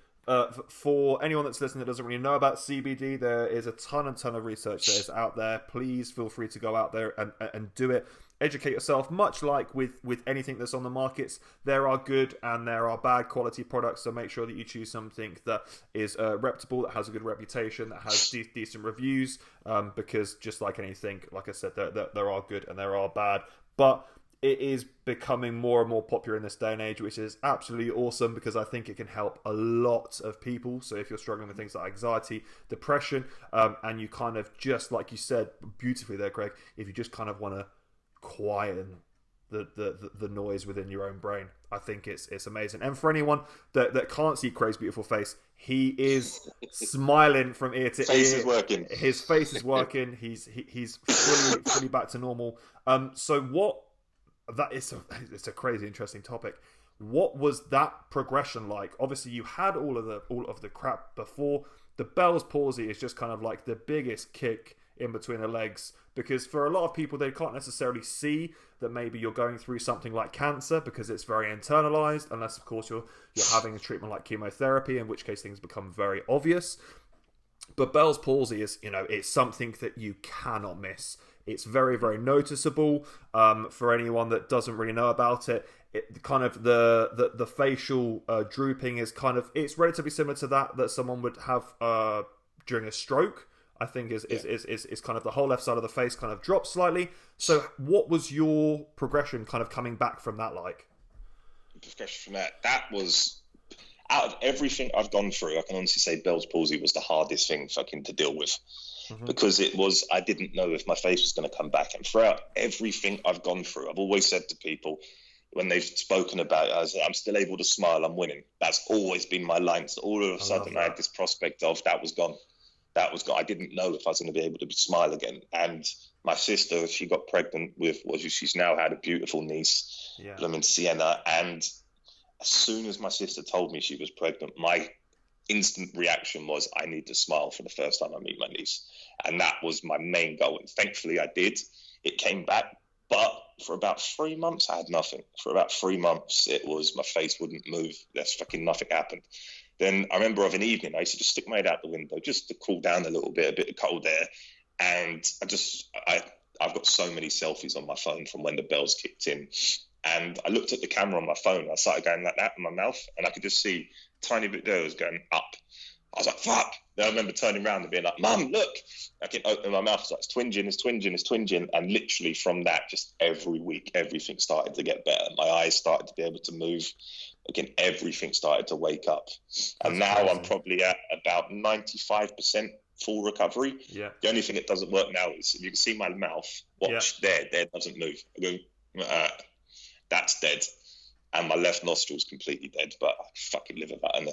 for anyone that's listening that doesn't really know about CBD, there is a ton of research that is out there. Please feel free to go out there and do it. Educate yourself. Much like with anything that's on the markets, there are good and there are bad quality products, so make sure that you choose something that is reputable, that has a good reputation, that has decent reviews, because just like anything, like I said, there are good and there are bad. But it is becoming more and more popular in this day and age, which is absolutely awesome because I think it can help a lot of people. So if you're struggling with things like anxiety, depression, and you kind of, just like you said beautifully there, Craig, if you just kind of want to quieten the noise within your own brain, I think it's amazing. And for anyone that can't see Craig's beautiful face, he is smiling from ear to ear. Is working. His face is working. He's fully back to normal. So what? It's a crazy interesting topic. What was that progression like? Obviously, you had all of the crap before. The Bell's palsy is just kind of like the biggest kick in between the legs, because for a lot of people, they can't necessarily see that maybe you're going through something like cancer because it's very internalized, unless of course you're having a treatment like chemotherapy, in which case things become very obvious. But Bell's palsy is, it's something that you cannot miss. It's very, very noticeable. For anyone that doesn't really know about it, kind of the facial drooping is it's relatively similar to that someone would have during a stroke. I think is kind of the whole left side of the face kind of drops slightly. So what was your progression kind of coming back from that like? Progression from that was, out of everything I've gone through, I can honestly say Bell's palsy was the hardest thing fucking to deal with. Because I didn't know if my face was going to come back. And throughout everything I've gone through, I've always said to people when they've spoken about it, I said, I'm still able to smile, I'm winning. That's always been my line. So all of a sudden I had this prospect of that was gone. I didn't know if I was going to be able to smile again. And my sister, she got pregnant with, she's now had a beautiful niece, Sienna. And as soon as my sister told me she was pregnant, my instant reaction was, I need to smile for the first time I meet my niece. And that was my main goal. And thankfully I did. It came back. But for about 3 months, I had nothing. For about 3 months, it was my face wouldn't move. There's fucking nothing happened. Then I remember of an evening, I used to just stick my head out the window just to cool down a little bit, a bit of cold air. And I've got so many selfies on my phone from when the bells kicked in. And I looked at the camera on my phone. I started going like that in my mouth, and I could just see a tiny bit there was going up. I was like, fuck. Then I remember turning around and being like, Mum, look. I can open my mouth. It's twinging. And literally from that, just every week, everything started to get better. My eyes started to be able to move. Again, everything started to wake up. And now crazy. I'm probably at about 95% full recovery. Yeah. The only thing that doesn't work now is, if you can see my mouth, there doesn't move. I go, that's dead. And my left nostril's completely dead, but I fucking live with that. And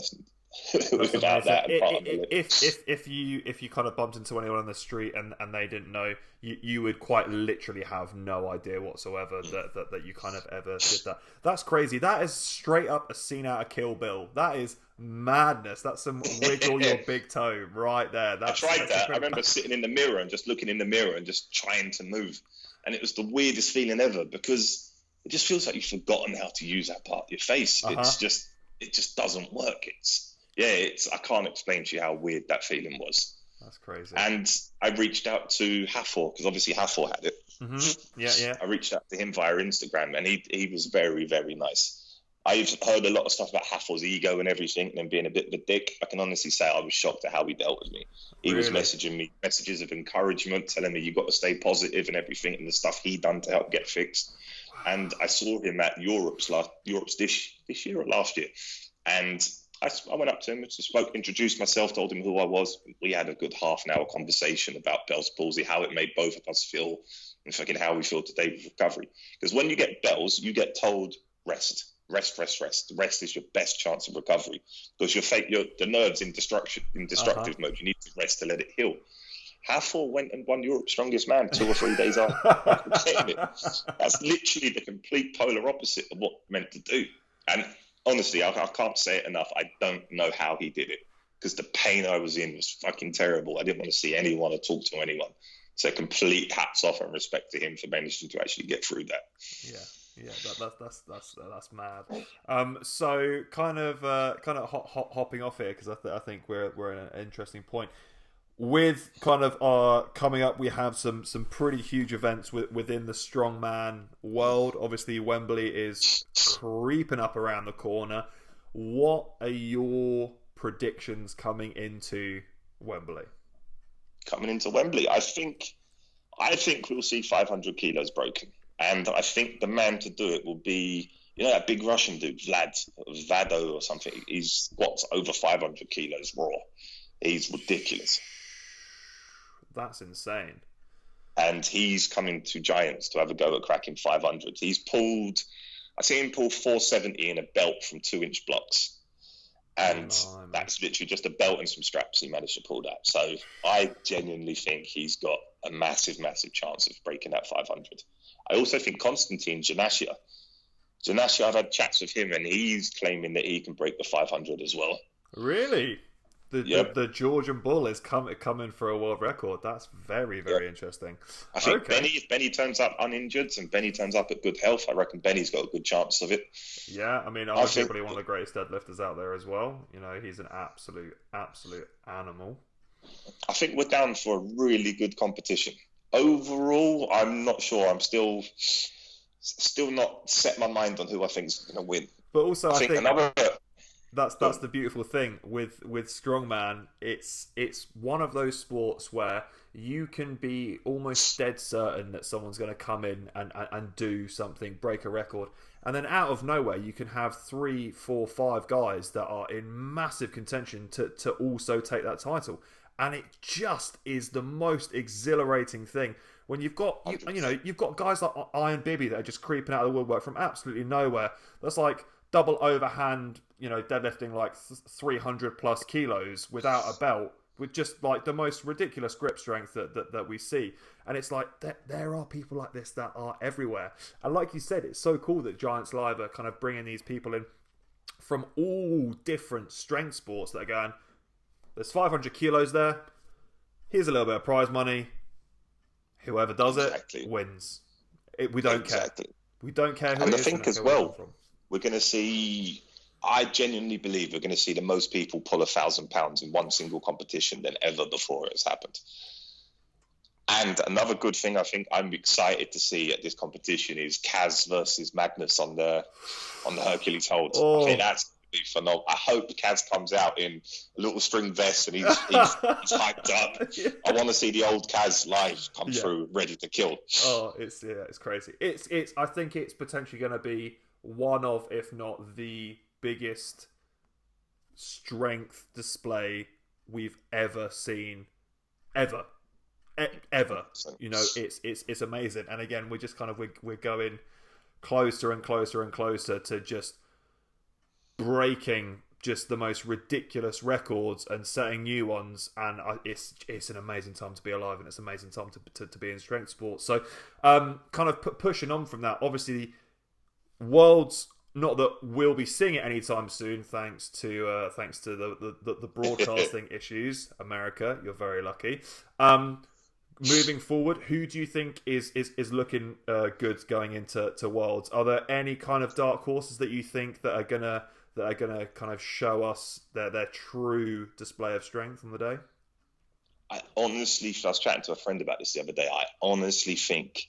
without that, if you kind of bumped into anyone on the street and they didn't know, you would quite literally have no idea whatsoever that you kind of ever did that. That's crazy. That is straight up a scene out of Kill Bill. That is madness. That's some wiggle your big toe right there. I tried that. I remember sitting in the mirror and just looking in the mirror and just trying to move, and it was the weirdest feeling ever, because it just feels like you've forgotten how to use that part of your face. It just doesn't work. I can't explain to you how weird that feeling was. That's crazy. And I reached out to Hathor, because obviously Hathor had it. Mm-hmm. Yeah. I reached out to him via Instagram, and he was very, very nice. I've heard a lot of stuff about Haffel's ego and everything, and being a bit of a dick. I can honestly say I was shocked at how he dealt with me. He was Really? messaging me messages of encouragement, telling me you got to stay positive and everything, and the stuff he done to help get fixed. And I saw him at Europe's this year or last year, and I went up to him, spoke, introduced myself, told him who I was. We had a good half an hour conversation about Bell's palsy, how it made both of us feel, and fucking how we feel today with recovery. Because when you get Bell's, you get told rest. Rest. The rest is your best chance of recovery because the nerves in destructive mode. You need to rest to let it heal. Haffel went and won Europe's Strongest Man 2 or 3 days after getting it. That's literally the complete polar opposite of what meant to do. And honestly, I can't say it enough. I don't know how he did it because the pain I was in was fucking terrible. I didn't want to see anyone or talk to anyone. So complete hats off and respect to him for managing to actually get through that. Yeah, that's mad. So kind of hopping off here because I think we're in an interesting point. With kind of coming up, we have some pretty huge events within the strongman world. Obviously, Wembley is creeping up around the corner. What are your predictions coming into Wembley? Coming into Wembley, I think we'll see 500 kilos broken. And I think the man to do it will be, that big Russian dude, Vado or something. He's squats over 500 kilos raw. He's ridiculous. That's insane. And he's coming to Giants to have a go at cracking 500. I see him pull 470 in a belt from 2-inch blocks. And that's literally just a belt and some straps he managed to pull that. So I genuinely think he's got a massive, massive chance of breaking that 500. I also think Konstantin Janashia, I've had chats with him and he's claiming that he can break the 500 as well. Really? The Georgian Bull is coming for a world record. That's very, very interesting. I think if Benny turns up uninjured and Benny turns up at good health, I reckon Benny's got a good chance of it. Yeah, I mean, arguably one of the greatest deadlifters out there as well. He's an absolute animal. I think we're down for a really good competition. Overall, I'm not sure. I'm still not set my mind on who I think is going to win. But also, I think another. That's the beautiful thing with strongman. It's one of those sports where you can be almost dead certain that someone's going to come in and do something, break a record, and then out of nowhere you can have 3, 4, 5 guys that are in massive contention to also take that title, and it just is the most exhilarating thing when you've got you've got guys like Iron Bibby that are just creeping out of the woodwork from absolutely nowhere. That's like double overhand, deadlifting like 300 plus kilos without a belt, with just like the most ridiculous grip strength that we see. And it's like there are people like this that are everywhere. And like you said, it's so cool that Giants Live are kind of bringing these people in from all different strength sports that are going, there's 500 kilos there, here's a little bit of prize money, whoever does it wins. We don't care. We don't care who and it I is. think as well, we're going to see, I genuinely believe we're going to see the most people pull 1,000 pounds in one single competition than ever before it has happened. And another good thing I think I'm excited to see at this competition is Kaz versus Magnus on the Hercules hold. I think that's going to be phenomenal. I hope Kaz comes out in a little string vest and he's hyped up. Yeah. I want to see the old Kaz live come through, ready to kill. Oh, it's crazy. I think it's potentially going to be one of, if not the biggest strength display we've ever seen, ever. It's amazing. And again, we're just kind of we're going closer and closer and closer to just breaking just the most ridiculous records and setting new ones. And it's an amazing time to be alive, and it's an amazing time to be in strength sports. So kind of pushing on from that, obviously world's, not that we'll be seeing it anytime soon, thanks to the broadcasting issues. America, you're very lucky. Moving forward, who do you think is looking good going into Worlds? Are there any kind of dark horses that you think that are gonna kind of show us their true display of strength on the day? I was chatting to a friend about this the other day. I honestly think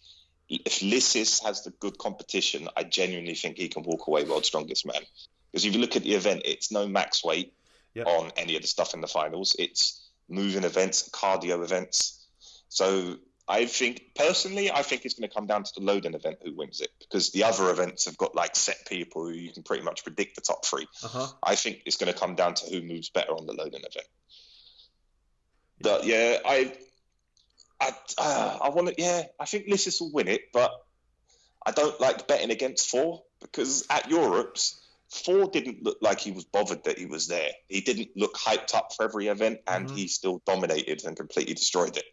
if Lissis has the good competition, I genuinely think he can walk away world's strongest man. Because if you look at the event, it's no max weight on any of the stuff in the finals. It's moving events, cardio events. So I think it's going to come down to the loading event who wins it, because the other events have got like set people who you can pretty much predict the top three. I think it's going to come down to who moves better on the loading event. But I think Lissis will win it, but I don't like betting against Four, because at Europe's, Four didn't look like he was bothered that he was there. He didn't look hyped up for every event, and he still dominated and completely destroyed it.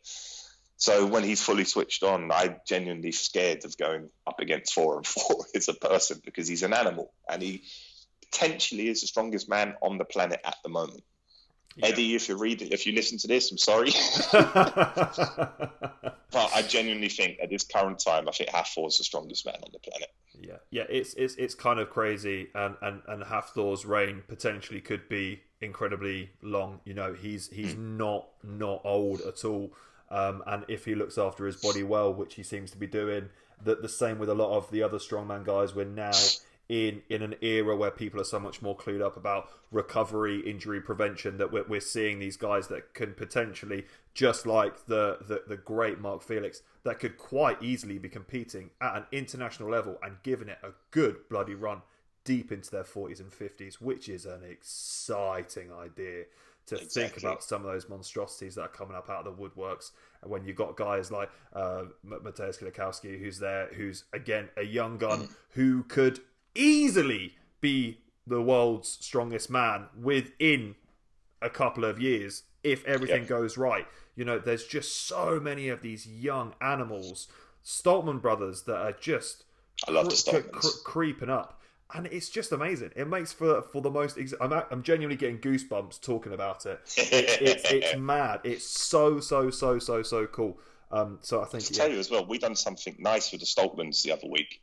So when he's fully switched on, I'm genuinely scared of going up against Four, and Four is a person, because he's an animal, and he potentially is the strongest man on the planet at the moment. Yeah. Eddie, if you listen to this, I'm sorry. But I genuinely think at this current time, I think Hathor is the strongest man on the planet. Yeah, it's kind of crazy, and Hathor's reign potentially could be incredibly long. You know, he's not old at all, and if he looks after his body well, which he seems to be doing, the same with a lot of the other strongman guys. We're now in an era where people are so much more clued up about recovery, injury prevention, that we're seeing these guys that can potentially, just like the great Mark Felix, that could quite easily be competing at an international level and giving it a good bloody run deep into their 40s and 50s, which is an exciting idea to think about some of those monstrosities that are coming up out of the woodworks. And when you've got guys like Mateusz Kielakowski, who's again a young gun who could easily be the world's strongest man within a couple of years if everything goes right. You know, there's just so many of these young animals, Stoltman brothers, that are just creeping up, and it's just amazing. It makes for the most. I'm genuinely getting goosebumps talking about it. It's mad. It's so cool. So I think to tell you as well, we done something nice with the Stoltmans the other week.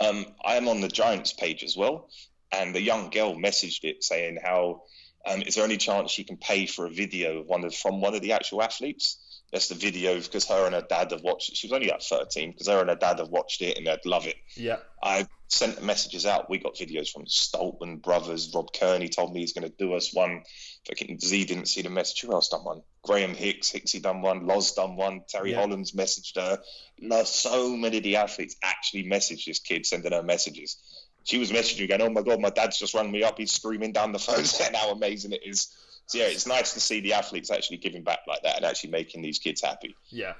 I am on the Giants page as well, and the young girl messaged it saying how is there any chance she can pay for a video from one of the actual athletes? That's the video, because her and her dad have watched it. She was only at 13, because her and her dad have watched it and they'd love it. Yeah. I sent the messages out. We got videos from Stoltman brothers. Rob Kearney told me he's going to do us one. Z didn't see the message. Who else done one? Graham Hicksy done one. Loz done one. Terry Hollands messaged her. So many of the athletes actually messaged this kid, sending her messages. She was messaging going, "Oh my God, my dad's just rung me up. He's screaming down the phone saying how amazing it is." So yeah, it's nice to see the athletes actually giving back like that and actually making these kids happy. Yeah.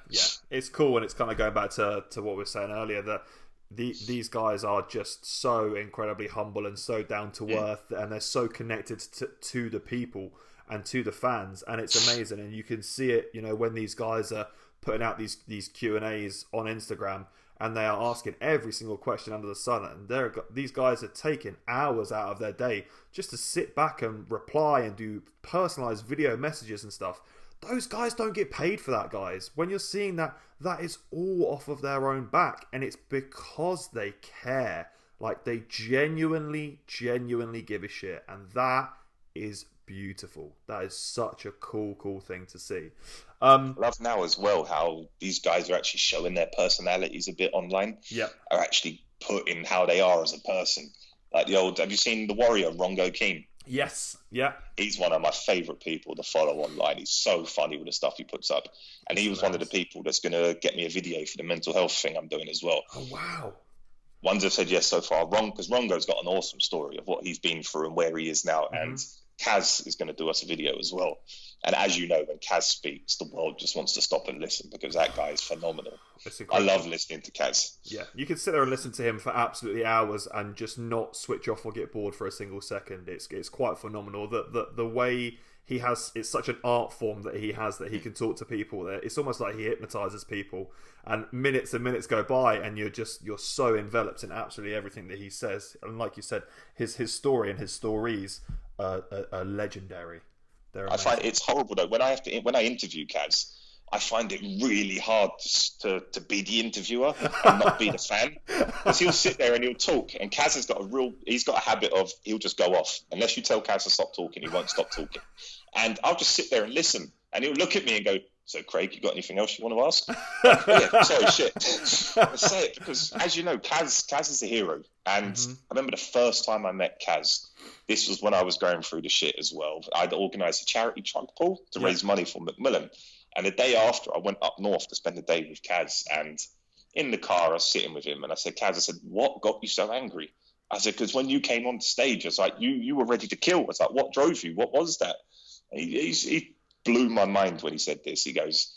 It's cool, and it's kind of going back to what we were saying earlier, that these guys are just so incredibly humble and so down to earth, and they're so connected to the people and to the fans, and it's amazing. And you can see it, you know, when these guys are putting out these Q&As on Instagram, and they are asking every single question under the sun, and these guys are taking hours out of their day just to sit back and reply and do personalized video messages and stuff. Those guys don't get paid for that, guys. When you're seeing that is all off of their own back, and it's because they care. Like, they genuinely give a shit, and that is beautiful. That is such a cool thing to see. Love now as well how these guys are actually showing their personalities a bit online. Yeah, are actually putting how they are as a person. Like have you seen the Warrior Rongo Keane? Yes, yeah. He's one of my favourite people to follow online. He's so funny with the stuff he puts up, and he was one of the people that's going to get me a video for the mental health thing I'm doing as well. Oh wow. Ones have said yes so far. Because Rongo's got an awesome story of what he's been through and where he is now, and Kaz is going to do us a video as well. And as you know, when Kaz speaks, the world just wants to stop and listen, because that guy is phenomenal. I love listening to Kaz. Yeah, you can sit there and listen to him for absolutely hours and just not switch off or get bored for a single second. It's quite phenomenal. The way he has, it's such an art form that he has, that he can talk to people. That it's almost like he hypnotizes people, and minutes and minutes go by, and you're so enveloped in absolutely everything that he says. And like you said, his story and his stories are legendary. I find it's horrible though when I interview Kaz. I find it really hard to be the interviewer and not be the fan, because he'll sit there and he'll talk, and Kaz has got a habit of, he'll just go off unless you tell Kaz to stop talking. He won't stop talking, and I'll just sit there and listen, and he'll look at me and go, So, Craig, you got anything else you want to ask? Yeah, sorry, shit. Let's say it, because as you know, Kaz is a hero. And I remember the first time I met Kaz, this was when I was going through the shit as well. I'd organised a charity trunk pull to raise money for Macmillan. And the day after, I went up north to spend the day with Kaz. And in the car, I was sitting with him. And I said, Kaz, I said, what got you so angry? I said, because when you came on stage, I was like, you were ready to kill. I was like, what drove you? What was that? And he blew my mind when he said this. He goes,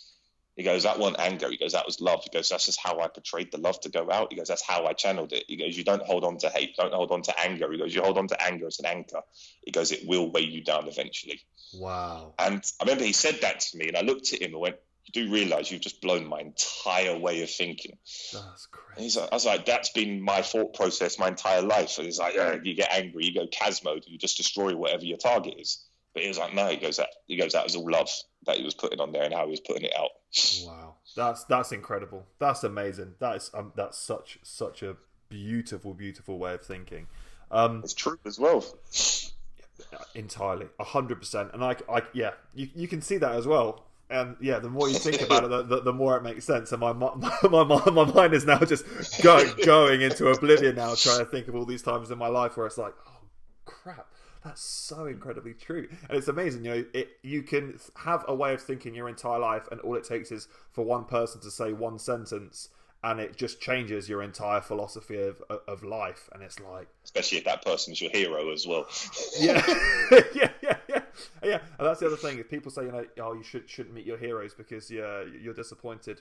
that wasn't anger. He goes, that was love. He goes, that's just how I portrayed the love to go out. He goes, that's how I channeled it. He goes, you don't hold on to hate. Don't hold on to anger. He goes, you hold on to anger as an anchor. He goes, it will weigh you down eventually. Wow. And I remember he said that to me, and I looked at him and went, you do realise you've just blown my entire way of thinking. That's crazy. I was like, that's been my thought process my entire life. And he's like, yeah, you get angry, you go Kaz mode, you just destroy whatever your target is. But he was like, no, he goes, that was all love that he was putting on there and how he was putting it out. Wow, that's incredible. That's amazing. That's such a beautiful way of thinking. It's true as well. Entirely, 100%. And you can see that as well. And yeah, the more you think about it, the more it makes sense. And my mind is now just going into oblivion now, trying to think of all these times in my life where it's like, oh crap, that's so incredibly true. And it's amazing, you can have a way of thinking your entire life, and all it takes is for one person to say one sentence, and it just changes your entire philosophy of life. And it's like, especially if that person's your hero as well. Yeah. Yeah. And that's the other thing. If people say, you shouldn't meet your heroes because you're disappointed.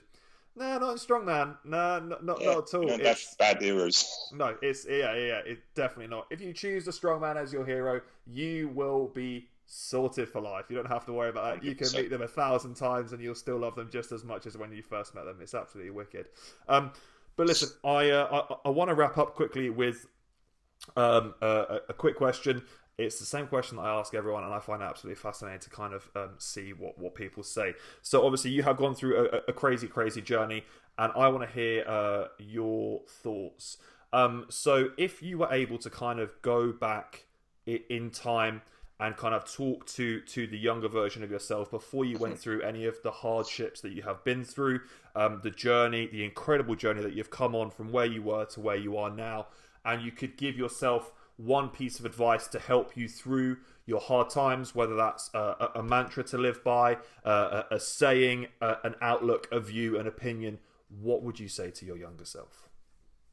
No, not in Strongman. No, not at all. That's bad heroes. No, it's definitely not. If you choose a Strongman as your hero, you will be sorted for life. You don't have to worry about that. 100%. You can meet them 1,000 times and you'll still love them just as much as when you first met them. It's absolutely wicked. But listen, I want to wrap up quickly with a quick question. It's the same question that I ask everyone, and I find it absolutely fascinating to kind of see what people say. So obviously you have gone through a crazy journey, and I want to hear your thoughts. So if you were able to kind of go back in time and kind of talk to the younger version of yourself before you went through any of the hardships that you have been through, the incredible journey that you've come on from where you were to where you are now, and you could give yourself one piece of advice to help you through your hard times, whether that's a mantra to live by, a saying, an outlook, a view, an opinion, what would you say to your younger self?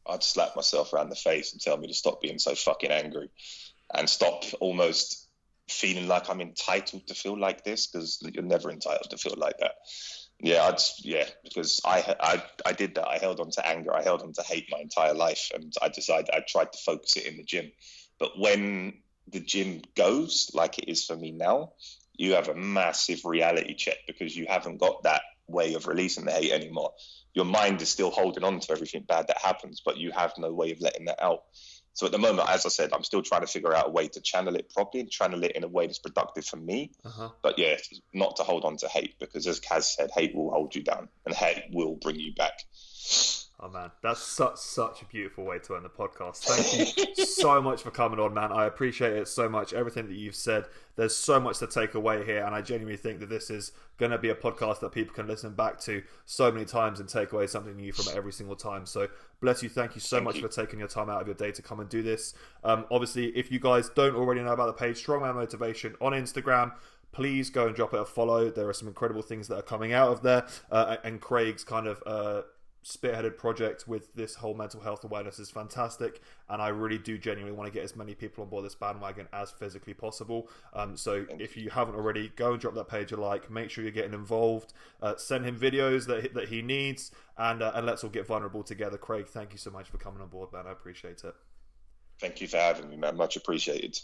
I'd slap myself around the face and tell me to stop being so fucking angry and stop almost feeling like I'm entitled to feel like this, because you're never entitled to feel like that. Because I did that. I held on to anger. I held on to hate my entire life, and I decided I tried to focus it in the gym. But when the gym goes like it is for me now, you have a massive reality check, because you haven't got that way of releasing the hate anymore. Your mind is still holding on to everything bad that happens, but you have no way of letting that out. So at the moment, as I said, I'm still trying to figure out a way to channel it properly and channel it in a way that's productive for me. But yeah, not to hold on to hate, because as Kaz said, hate will hold you down and hate will bring you back. Oh man, that's such a beautiful way to end the podcast. Thank you so much for coming on, man. I appreciate it so much. Everything that you've said, there's so much to take away here, and I genuinely think that this is going to be a podcast that people can listen back to so many times and take away something new from it every single time. So bless you. Thank you so much for taking your time out of your day to come and do this. Obviously, if you guys don't already know about the page Strongman Motivation on Instagram, please go and drop it a follow. There are some incredible things that are coming out of there, and Craig's kind of spearheaded project with this whole mental health awareness is fantastic, and I really do genuinely want to get as many people on board this bandwagon as physically possible. So if you haven't already, go and drop that page a like. Make sure you're getting involved. Send him videos that he needs, and let's all get vulnerable together. Craig, thank you so much for coming on board, man. I appreciate it. Thank you for having me, man. Much appreciated.